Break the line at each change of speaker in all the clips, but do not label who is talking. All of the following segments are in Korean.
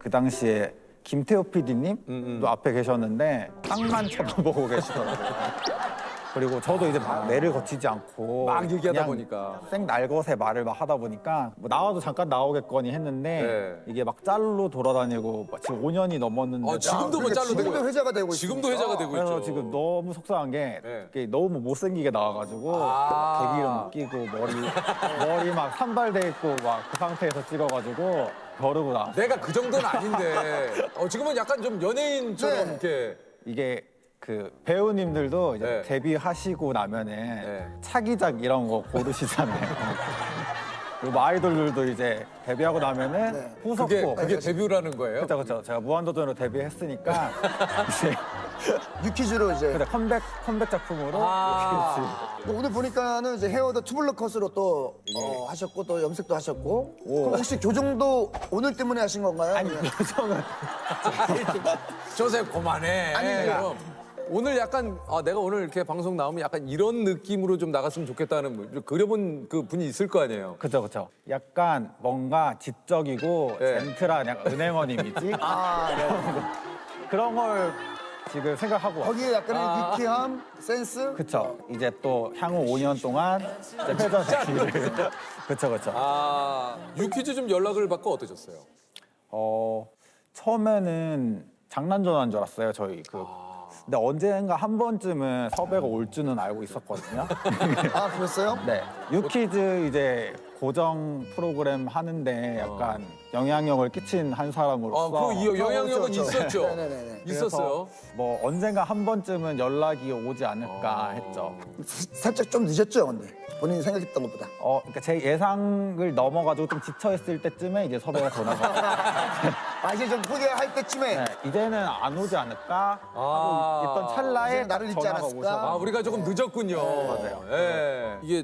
그 당시에 김태호 PD님도 앞에 계셨는데 땅만 쳐다보고 계시더라고요. 그리고 저도 이제 막 매를 거치지 않고
막 얘기하다
그냥
보니까.
생날것에 말을 막 하다 보니까 뭐 나와도 잠깐 나오겠거니 했는데
네.
이게 막 짤로 돌아다니고 막 지금 5년이 넘었는데
아, 지금도 뭐 짤로 되고
지금도 회자가 되고
지금도
있으니까.
회자가 되고
그래서
있죠.
지금 너무 속상한 게
네.
이게 너무 못생기게 나와가지고
아.
개기름 끼고 머리 막 산발돼 있고 막 그 상태에서 찍어가지고 벼르고 나왔어요.
내가 그 정도는 아닌데 지금은 약간 좀 연예인처럼
네.
이렇게
이게 그 배우님들도 이제
네.
데뷔하시고 나면은
네.
차기작 이런 거 고르시잖아요. 그리고 뭐 아이돌들도 이제 데뷔하고 나면은
네.
후속곡.
그게 데뷔라는 거예요?
그렇죠, 그렇죠. 제가 무한도전으로 데뷔했으니까 이제
유퀴즈로 이제
그때 컴백 작품으로
아.
이렇게
오늘 보니까는 이제 헤어도 투블럭 컷으로 또 하셨고 또 염색도 하셨고 그럼 혹시 교정도 오늘 때문에 하신 건가요?
아니
아니면-
표정은
조셉 그만해.
아니,
그럼. 오늘 약간 내가 오늘 이렇게 방송 나오면 약간 이런 느낌으로 좀 나갔으면 좋겠다는 뭐 그려본 그 분이 있을 거 아니에요.
그죠, 그죠. 약간 뭔가 지적이고
네.
젠틀한 약간 은행원 이미지
아, 네.
그런 걸 지금 생각하고 왔어요.
거기에 약간의 유쾌함, 센스.
그쵸. 이제 또 향후 5년 동안 이제 회전기를. 그쵸, 그쵸.
유퀴즈 좀 연락을 받고 어떠셨어요?
처음에는 장난 전화인 줄 알았어요, 저희. 근데 언젠가 한 번쯤은 섭외가 올 줄은 알고 있었거든요.
아, 그랬어요?
네. 유키즈 이제 고정 프로그램 하는데 약간 영향력을 끼친 한 사람으로서.
그 영향력은
그렇죠, 그렇죠.
있었죠.
네네네.
있었어요.
뭐 언젠가 한 번쯤은 연락이 오지 않을까 했죠.
살짝 좀 늦었죠, 근데 본인이 생각했던 것보다.
그러니까 제 예상을 넘어가지고 좀 지쳐있을 때쯤에 이제 섭외가 전화가.
아, 이제 좀 포기할 때쯤에
네, 이제는 안 오지 않을까 하고 있던 찰나에
이제는 나를 잊지
전화가
않았을까?
오셔가지고.
우리가 조금 늦었군요.
맞아요.
예. 이게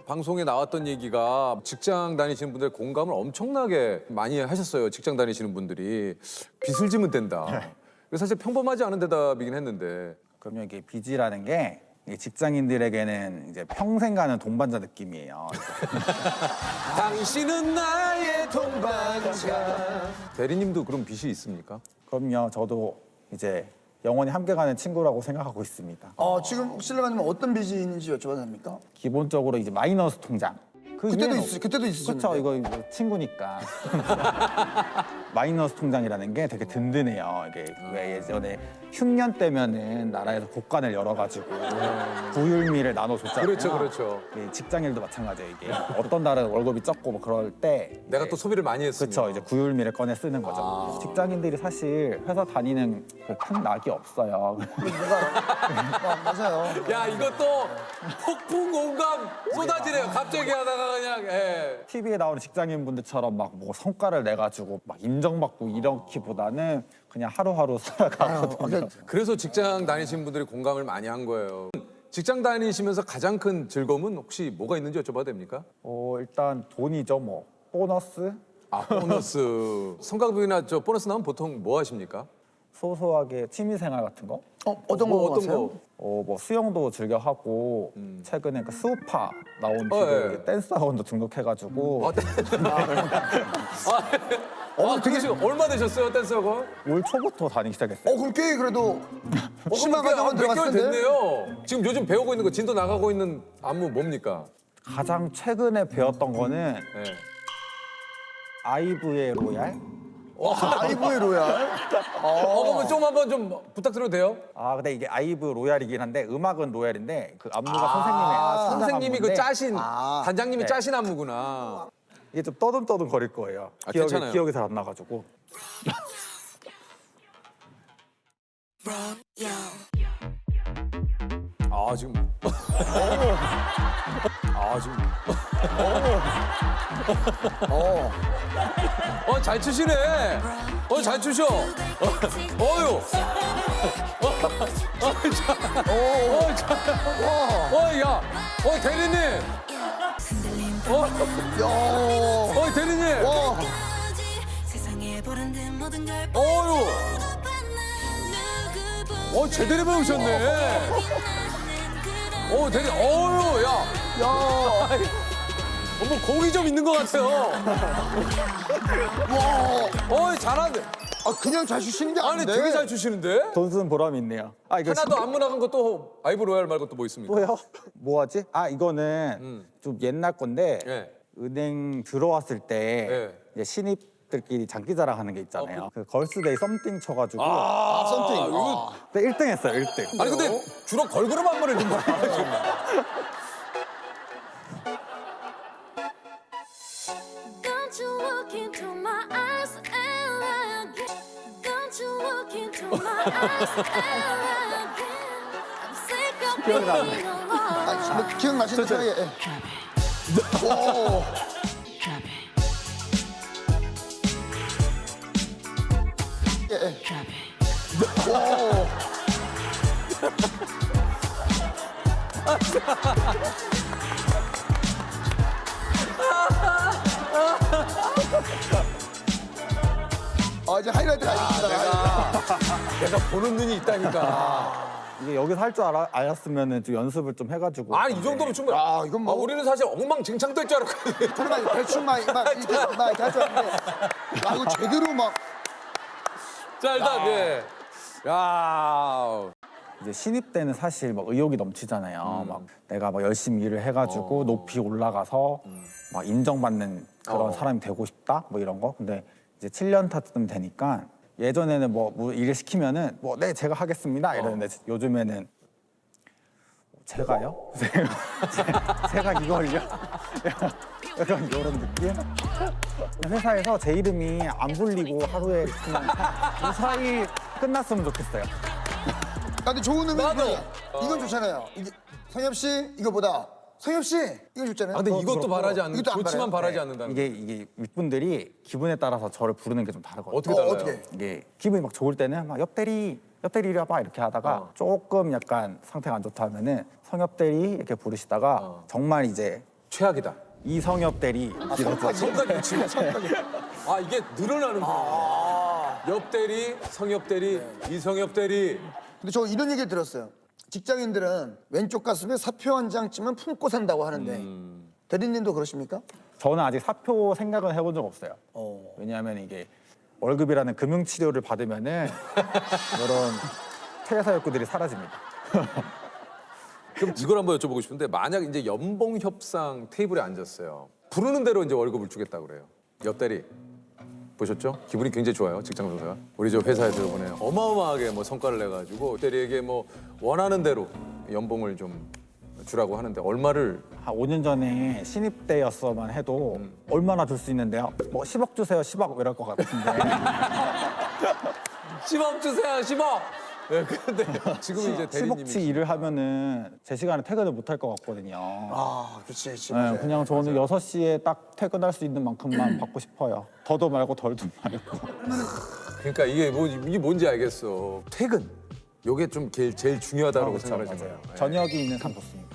방송에 나왔던 얘기가 직장 다니시는 분들 공감을 엄청나게 많이 하셨어요. 직장 다니시는 분들이 빚을 지면 된다. 이거 사실 평범하지 않은 대답이긴 했는데.
그럼요, 이게 빚이라는 게 이게 직장인들에게는 이제 평생 가는 동반자 느낌이에요.
당신은 나의 동반자. 대리님도 그런 빚이 있습니까?
그럼요, 저도 이제 영원히 함께 가는 친구라고 생각하고 있습니다.
지금 실례가지만 어떤 빚이 있는지 여쭤봐도 됩니까?
기본적으로 이제 마이너스 통장.
그때도 있으셨는데.
그렇죠, 이거 친구니까. 마이너스 통장이라는 게 되게 든든해요. 이게 왜 예전에 흉년 때면은 나라에서 복관을 열어가지고 구휼미를 나눠줬잖아요.
그렇죠, 그렇죠.
이 직장일도 마찬가지예요. 이게 어떤 날은 월급이 적고 뭐 그럴 때
내가 또 소비를 많이 했으면.
그렇죠. 이제 구휼미를 꺼내 쓰는 거죠.
아.
직장인들이 사실 회사 다니는 그 큰 낙이 없어요.
맞아요.
야, 이것도 폭풍 공감 쏟아지네요. 갑자기 하다가 그냥. 예.
TV에 나오는 직장인분들처럼 막 뭐 성과를 내가지고 막 인정받고 이렇기보다는 그냥 하루하루 살아가거든요.
그래서 직장 다니시는 분들이 공감을 많이 한 거예요. 직장 다니시면서 가장 큰 즐거움은 혹시 뭐가 있는지 여쭤봐도 됩니까?
일단 돈이죠, 뭐 보너스
보너스. 성과급이나 보너스 나오면 보통 뭐 하십니까?
소소하게 취미생활 같은 거.
어떤 거
어떤
하세요?
거?
뭐 수영도 즐겨 하고 최근에 그 스우파 나온 지도
예.
댄스 학원도 등록해가지고
되게 얼마 되셨어요, 댄스 학원?
올 초부터 다니기 시작했어요.
그럼 꽤 그래도
그럼
심화가
꽤
좀
몇 개월
들어갔을 텐데.
됐네요. 지금 요즘 배우고 있는 거, 진도 나가고 있는 안무 뭡니까?
가장 최근에 배웠던 거는
네.
아이브의 로얄.
아이고의 로얄.
그러면 좀 한번 좀 부탁드려도 돼요?
근데 이게 아이브 로얄이긴 한데 음악은 로얄인데 그 안무가 선생님의
선생님이 그
안무인데
짜신, 단장님이
네.
짜신 안무구나.
이게 좀 떠듬떠듬 거릴 거예요.
괜찮아요.
기억이 잘 안 나가지고.
지금. 지금. 잘 추시네. 잘 추셔. 어유. 야. 대리님. 대리님. 어유. 제대로 배우셨네. 대리. 야. 어머 공이 좀 있는 것 같아요. 잘하네.
아 그냥 잘 주시는 게
아니
아닌데.
되게 잘 주시는데.
돈 쓰는 보람이 있네요. 아 이거
하나도 안 문학한 것도 아이브 로얄 말고 또 뭐 있습니까?
뭐요? 뭐 하지? 아 이거는 좀 옛날 건데
예.
은행 들어왔을 때
예.
이제 신입들끼리 장기자랑 하는 게 있잖아요. 그 걸스데이 썸띵 쳐가지고
아, 썸띵.
이거-
그때 1등 했어요. 1등.
아니 근데 주로 걸그룹 한 번을 준 거야.
Don't you look into my eyes and lie again. Don't you look into my eyes and lie again. I'm sick of being alone.
아, 뭐 기억나시는 사이에. 예. 예, 예. 아 이제 하이라이트 가겠습니다.
내가 보는 눈이 있다니까.
이게 여기서 할 줄 알았으면 좀 연습을 좀 해가지고.
아니 이 정도면 충분해.
아, 이건 뭐-
우리는 사실 엉망진창 될 줄 알았거든요.
정말 대충 막 이렇게 할줄 알았는데 아 이거 제대로 막
자 일단 네. 야.
이제 신입 때는 사실 막 의욕이 넘치잖아요. 막 내가 막 열심히 일을 해가지고 높이 올라가서 막 인정받는 그런 사람이 되고 싶다 뭐 이런 거. 근데 이제 7년 타쯤 되니까 예전에는 뭐 일을 시키면은 뭐 네 제가 하겠습니다 이러는데 요즘에는 제가요? 제가 이걸요? 약간 이런 느낌? 회사에서 제 이름이 안 불리고 하루에 그냥 무사히 끝났으면 좋겠어요.
나도 좋은 의미
나도.
이건 좋잖아요. 이게 성엽 씨 이거보다 성엽 씨 이거 좋잖아요.
아, 근데 이것도
그렇고.
바라지 않는
이것도 안
좋지만
바라요.
바라지 않는다는
이게 윗분들이 기분에 따라서 저를 부르는 게 좀 다르거든요.
어떻게 달라요?
어떻게?
이게 기분이 막 좋을 때는 막 옆대리 이리 와봐 이렇게 하다가 조금 약간 상태가 안 좋다 하면은 성엽 대리 이렇게 부르시다가 정말 이제
최악이다.
이성엽 대리 이러죠.
성까지 붙이면 아 이게 늘어나는구나. 옆 대리, 성엽 대리, 이성엽 대리.
근데 저 이런 얘기 들었어요. 직장인들은 왼쪽 가슴에 사표 한 장 쯤은 품고 산다고 하는데 대리님도 그러십니까?
저는 아직 사표 생각은 해본 적 없어요. 왜냐하면 이게 월급이라는 금융 치료를 받으면은 이런 퇴사 욕구들이 사라집니다.
그럼 이걸 한번 여쭤보고 싶은데 만약 이제 연봉 협상 테이블에 앉았어요. 부르는 대로 이제 월급을 주겠다 그래요. 옆 대리 보셨죠? 기분이 굉장히 좋아요. 직장 상사가 우리 저 회사에서 이번에 어마어마하게 뭐 성과를 내가지고 대리에게 뭐 원하는 대로 연봉을 좀 주라고 하는데 얼마를
한 5년 전에 신입 때였어만 해도 얼마나 줄 수 있는데요? 뭐 10억 주세요, 10억 이럴 것 같은데
10억 주세요, 10억. 네, 근데 지금 이제 대리님이
10억치 일을 하면은 제 시간에 퇴근을 못 할 것 같거든요.
아 그렇지 그렇지.
네, 그냥 저는 6시에 딱 퇴근할 수 있는 만큼만 받고 싶어요. 더도 말고 덜도 말고.
그러니까 이게 뭔지 알겠어. 퇴근. 요게 좀 제일 중요하다고 생각하잖아요.
저녁이 있는 상 좋습니다.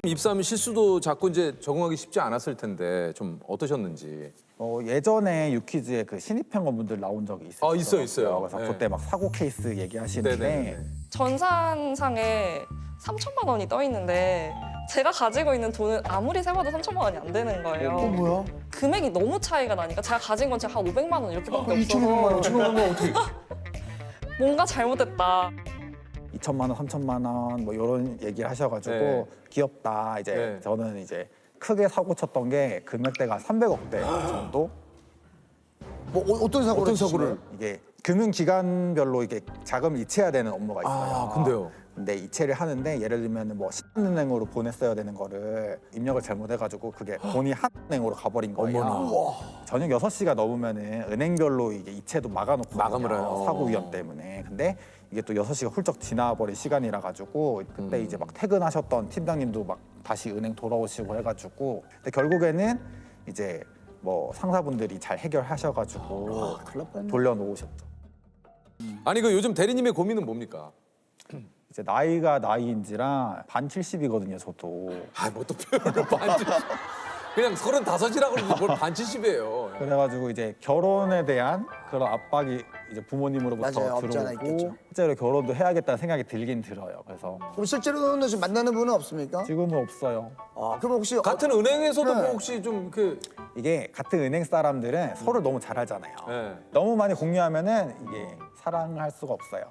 입사하면 실수도 자꾸 이제 적응하기 쉽지 않았을 텐데 좀 어떠셨는지.
예전에 유퀴즈에 그 신입행원분들 나온 적이 있어요.
있어요.
그래서
네.
그때 막 사고 케이스 얘기하시는데
네네네.
전산상에 3천만 원이 떠 있는데 제가 가지고 있는 돈은 아무리 세봐도 3천만 원이 안 되는 거예요.
뭐야?
금액이 너무 차이가 나니까 제가 가진 건 제가 한 500만 원 이렇게밖에
2천만 원,
없어서
5천만 원 어떻게?
뭔가 잘못됐다.
2천만 원, 3천만 원 뭐 이런 얘기를 하셔가지고
네.
귀엽다. 이제
네.
저는 이제 크게 사고 쳤던 게 금액대가 300억대 정도.
뭐 어떤 사고를?
어떤
치신
사고를?
거예요?
이게 금융기관별로 이게 자금을 이체해야 되는 업무가 있어요.
아, 근데요?
근데 이체를 하는데 예를 들면 뭐 신한은행으로 보냈어야 되는 거를 입력을 잘못해가지고 그게 돈이 한은행으로 가버린 거예요.
어머나.
저녁 6시가 넘으면은 은행별로 이게 이체도 막아놓고
마감을 해요.
사고 위험 때문에. 근데 이게 또 6시가 훌쩍 지나버린 시간이라 가지고 그때 이제 막 퇴근하셨던 팀장님도 막 다시 은행 돌아오시고 해가지고 근데 결국에는 이제 뭐 상사분들이 잘 해결하셔가지고
큰일 날 뻔했네.
돌려놓으셨죠.
아니 그 요즘 대리님의 고민은 뭡니까?
이제 나이가 나이인지라 반 70이거든요, 저도.
아뭐또 표현을 반지. 그냥 35이라고 그러는데 뭘 반 70이에요.
그래가지고 이제 결혼에 대한 그런 압박이 이제 부모님으로부터
맞아요. 없지 않아
들어오고
있겠죠.
실제로 결혼도 해야겠다는 생각이 들긴 들어요. 그래서
그럼 실제로는 지금 만나는 분은 없습니까?
지금은 없어요.
그럼 혹시
같은 은행에서도
네.
뭐 혹시 좀 그
이게 같은 은행 사람들은 서로 너무 잘 알잖아요.
네.
너무 많이 공유하면은 이게 사랑할 수가 없어요.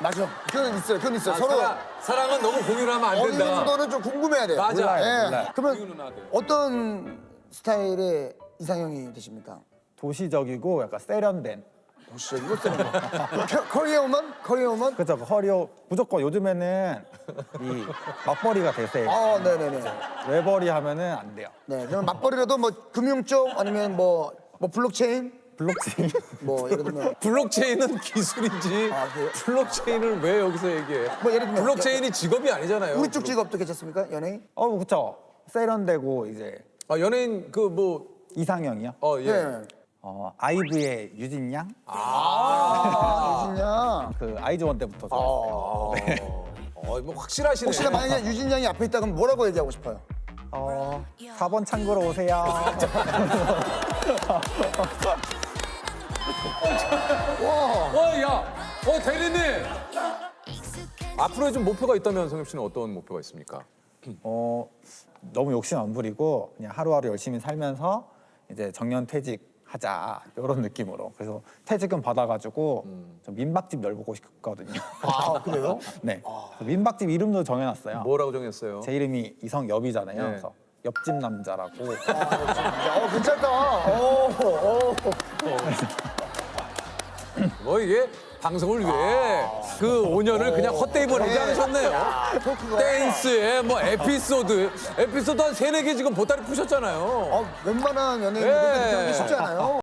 맞아. 그건 있어요. 그건 있어요.
아,
서로
사랑은 너무 공유를 하면 안
어느
된다.
정도는 좀 궁금해야 돼요.
맞아.
몰라요,
예.
몰라요.
그러면
공유는
어떤 스타일의 이상형이 되십니까?
도시적이고 약간 세련된.
보시죠. 이거 쓰는 거. 커리어우먼? 커리어우먼?
그죠? 허리ও 무조건 요즘에는 이 맞벌이가 대세.
네네네.
외벌이 하면은 안 돼요.
네. 그럼 맞벌이라도 뭐 금융 쪽 아니면 뭐 블록체인?
블록체인.
뭐 예를 들면
블록체인은 기술이지.
아, 그래요?
블록체인을 왜 여기서 얘기해?
뭐 예를 들면
블록체인이 직업이 아니잖아요.
우리 쪽 직업도 괜찮습니까? 연예인?
그쵸. 세련되고 이제
아, 연예인 그 뭐
이상형이요.
예.
네.
아이브의 유진 양.
유진양.
그 아이즈원 때부터 좋아했어요.
뭐 확실하시네.
혹시나 만약에 유진 양이 앞에 있다 그러면 뭐라고 얘기하고 싶어요?
4번 창구로 오세요.
대리님. 앞으로 좀 목표가 있다면 성엽 씨는 어떤 목표가 있습니까?
너무 욕심 안 부리고 그냥 하루하루 열심히 살면서 이제 정년 퇴직하자 이런 느낌으로. 그래서 퇴직금 받아가지고 좀 민박집 열보고 싶거든요.
그래요?
네. 민박집 이름도 정해놨어요.
뭐라고 정했어요?
제 이름이 이성엽이잖아요.
네.
그래서 옆집 남자라고.
괜찮다.
뭐 이게 방송을 위해 그 5년을 그냥 헛되이 보내지 않으셨네요. 댄스에 뭐 에피소드 한 3-4개 지금 보따리 푸셨잖아요.
웬만한 연예인들은 그렇게 하기 쉽지 않아요.